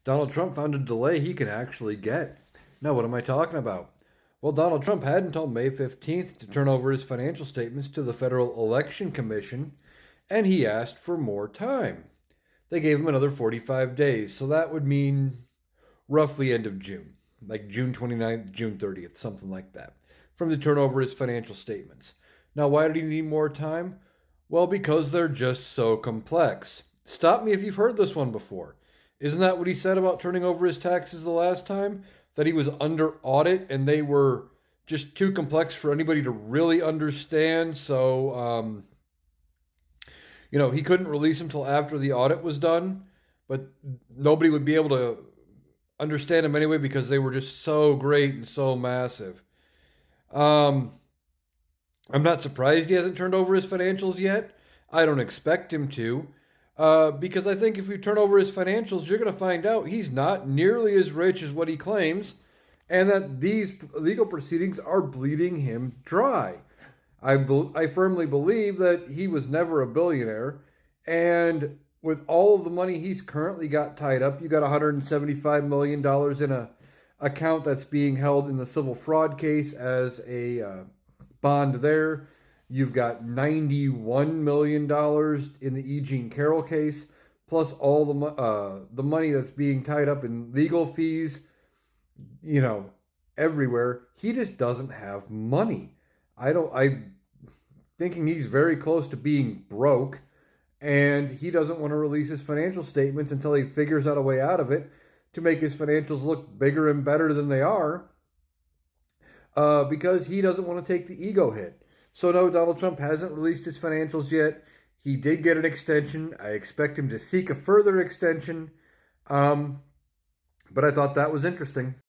Donald Trump found a delay he can actually get. Now, what am I talking about? Well, Donald Trump had until May 15th to turn over his financial statements to the Federal Election Commission, and he asked for more time. They gave him another 45 days, so that would mean roughly end of June, like June 29th, June 30th, something like that, from to turn over his financial statements. Now, why did he need more time? Well, because they're just so complex. Stop me if you've heard this one before. Isn't that what he said about turning over his taxes the last time? That he was under audit and they were just too complex for anybody to really understand. So he couldn't release them till after the audit was done, but nobody would be able to understand them anyway because they were just so great and so massive. Um, I'm not surprised he hasn't turned over his financials yet. I don't expect him to, because I think if you turn over his financials, you're going to find out he's not nearly as rich as what he claims, and that these legal proceedings are bleeding him dry. I firmly believe that he was never a billionaire, and with all of the money he's currently got tied up, you got $175 million in a account that's being held in the civil fraud case as a bond there. You've got $91 million in the E. Jean Carroll case, plus all the money that's being tied up in legal fees, you know, everywhere. He just doesn't have money. I'm thinking he's very close to being broke, and he doesn't want to release his financial statements until he figures out a way out of it to make his financials look bigger and better than they are, because he doesn't want to take the ego hit. So, no, Donald Trump hasn't released his financials yet. He did get an extension. I expect him to seek a further extension. Um, but I thought that was interesting.